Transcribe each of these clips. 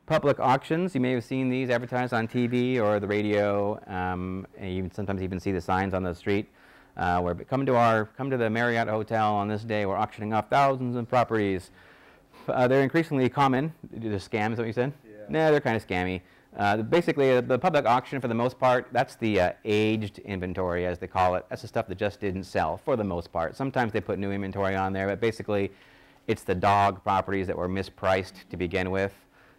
Public auctions, you may have seen these advertised on TV or the radio, and you sometimes even see the signs on the street where come to the Marriott Hotel on this day. We're auctioning off thousands of properties. They're increasingly common. The scams, what you said? Yeah. Nah, they're kind of scammy. Basically, the public auction, for the most part, that's the aged inventory, as they call it. That's the stuff that just didn't sell, for the most part. Sometimes they put new inventory on there, but basically, it's the dog properties that were mispriced to begin with,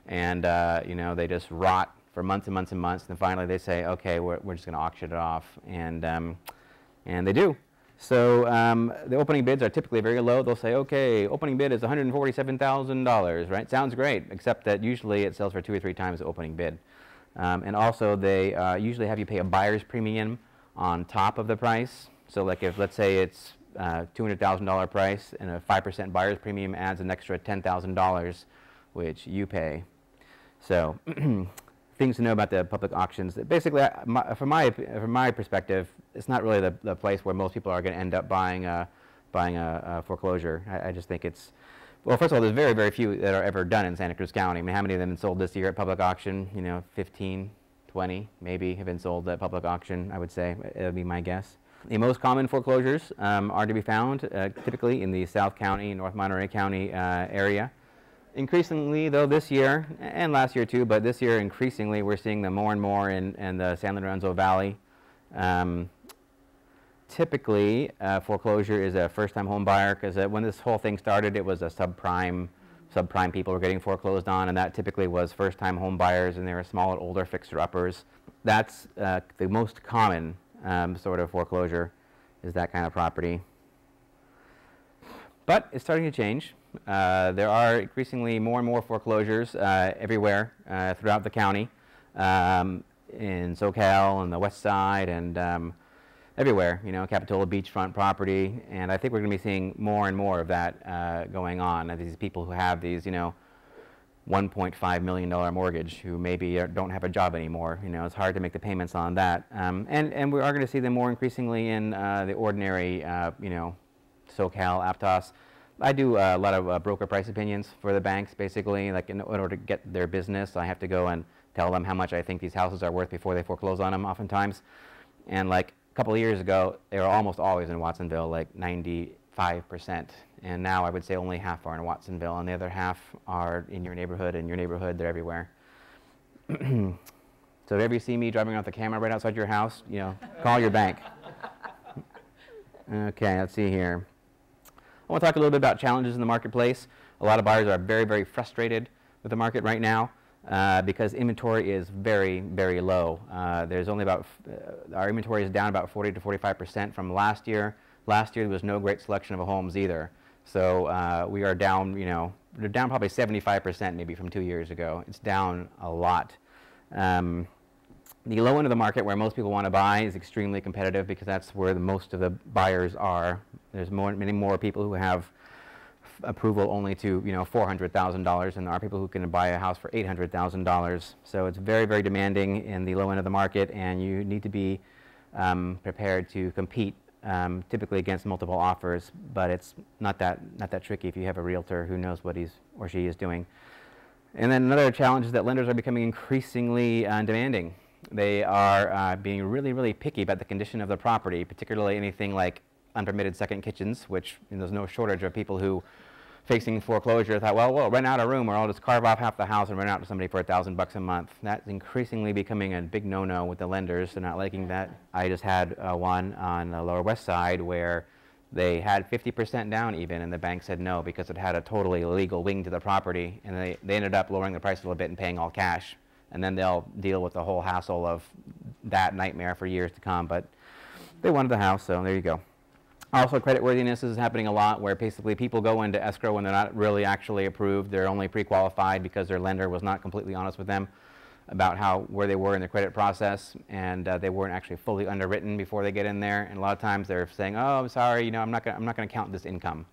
and you know, they just rot for months and months and months, and finally they say, okay, we're just going to auction it off, and they do. So the opening bids are typically very low. They'll say, okay, opening bid is $147,000, right? Sounds great, except that usually it sells for 2 or 3 times the opening bid. And also they usually have you pay a buyer's premium on top of the price. So like if, let's say it's $200,000 price and a 5% buyer's premium adds an extra $10,000, which you pay. So things to know about the public auctions. Basically, from my perspective, it's not really the place where most people are going to end up buying a foreclosure. I just think it's, well, first of all, there's very, very few that are ever done in Santa Cruz County. I mean, how many of them have been sold this year at public auction? You know, 15, 20 maybe have been sold at public auction, I would say. It would be my guess. The most common foreclosures are to be found typically in the South County, North Monterey County area. Increasingly, though, this year, and last year too, but this year increasingly we're seeing them more and more in the San Lorenzo Valley. Typically, foreclosure is a first-time home buyer, because when this whole thing started, it was a subprime people were getting foreclosed on, and that typically was first-time home buyers, and they were small and older fixer-uppers. That's the most common sort of foreclosure, is that kind of property. But it's starting to change. There are increasingly more and more foreclosures everywhere throughout the county, in SoCal and the west side and everywhere, you know, Capitola beachfront property. And I think we're going to be seeing more and more of that going on. And these people who have these, you know, $1.5 million mortgage who maybe don't have a job anymore. You know, it's hard to make the payments on that. And we are going to see them more increasingly in the ordinary, you know, SoCal, Aptos. I do a lot of broker price opinions for the banks, basically. Like in order to get their business, I have to go and tell them how much I think these houses are worth before they foreclose on them oftentimes. And like a couple of years ago, they were almost always in Watsonville, like 95%. And now I would say only half are in Watsonville, and the other half are in your neighborhood. In your neighborhood, they're everywhere. So if ever you see me driving off the camera right outside your house, you know, call your bank. Okay, let's see here. I want to talk a little bit about challenges in the marketplace. A lot of buyers are very, very frustrated with the market right now because inventory is very, very low. There's only about, our inventory is down about 40 to 45% from last year. Last year there was no great selection of homes either. So we are down, you know, we're down probably 75% maybe from 2 years ago. It's down a lot. The low end of the market, where most people want to buy, is extremely competitive because that's where most of the buyers are. There's many more people who have approval only to, you know, $400,000, and there are people who can buy a house for $800,000. So it's very, very demanding in the low end of the market, and you need to be prepared to compete typically against multiple offers. But it's not that tricky if you have a realtor who knows what he's or she is doing. And then another challenge is that lenders are becoming increasingly demanding. They are being really, really picky about the condition of the property, particularly anything like unpermitted second kitchens, which, you know, there's no shortage of people who, facing foreclosure, thought, well, we'll rent out a room, or I'll just carve off half the house and rent out to somebody for $1,000 a month. That's increasingly becoming a big no-no with the lenders. They're not liking that. I just had one on the Lower West Side where they had 50% down even, and the bank said no because it had a totally illegal wing to the property, and they ended up lowering the price a little bit and paying all cash. And then they'll deal with the whole hassle of that nightmare for years to come. But they wanted the house, so there you go. Also, creditworthiness is happening a lot, where basically people go into escrow when they're not really actually approved. They're only pre-qualified because their lender was not completely honest with them about where they were in the credit process, and they weren't actually fully underwritten before they get in there. And a lot of times they're saying, "Oh, I'm sorry, you know, I'm not going to count this income."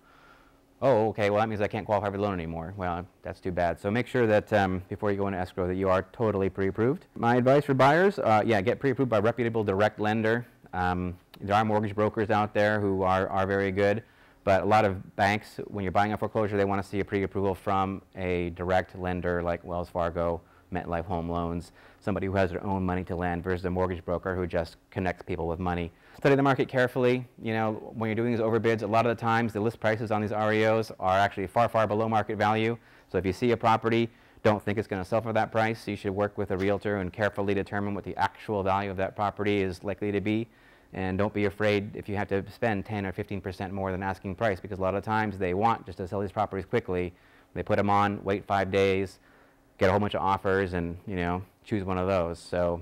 Oh, okay, well that means I can't qualify for the loan anymore. Well, that's too bad. So make sure that before you go into escrow that you are totally pre-approved. My advice for buyers, yeah, get pre-approved by a reputable direct lender. There are mortgage brokers out there who are very good. But a lot of banks, when you're buying a foreclosure, they want to see a pre-approval from a direct lender like Wells Fargo, MetLife Home Loans, somebody who has their own money to lend versus a mortgage broker who just connects people with money. Study the market carefully. You know, when you're doing these overbids, a lot of the times the list prices on these REOs are actually far, far below market value. So if you see a property, don't think it's going to sell for that price. You should work with a realtor and carefully determine what the actual value of that property is likely to be. And don't be afraid if you have to spend 10 or 15% more than asking price, because a lot of times they want just to sell these properties quickly. They put them on, wait 5 days, get a whole bunch of offers, and you know, choose one of those. So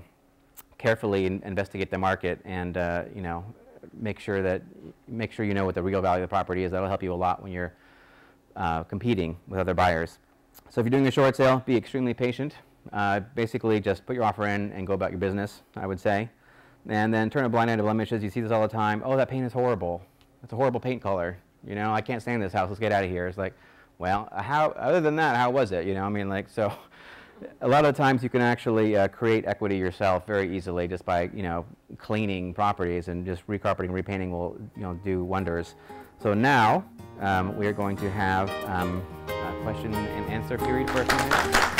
carefully investigate the market, and you know, make sure you know what the real value of the property is. That'll help you a lot when you're competing with other buyers. So if you're doing a short sale, be extremely patient. Basically, just put your offer in and go about your business, I would say. And then turn a blind eye to blemishes. You see this all the time. Oh, that paint is horrible. It's a horrible paint color. You know, I can't stand this house. Let's get out of here. It's like, well, other than that, how was it? You know, I mean, like, so a lot of times you can actually create equity yourself very easily just by, you know, cleaning properties, and just recarpeting, repainting will, you know, do wonders. So now we are going to have a question and answer period for a few minutes.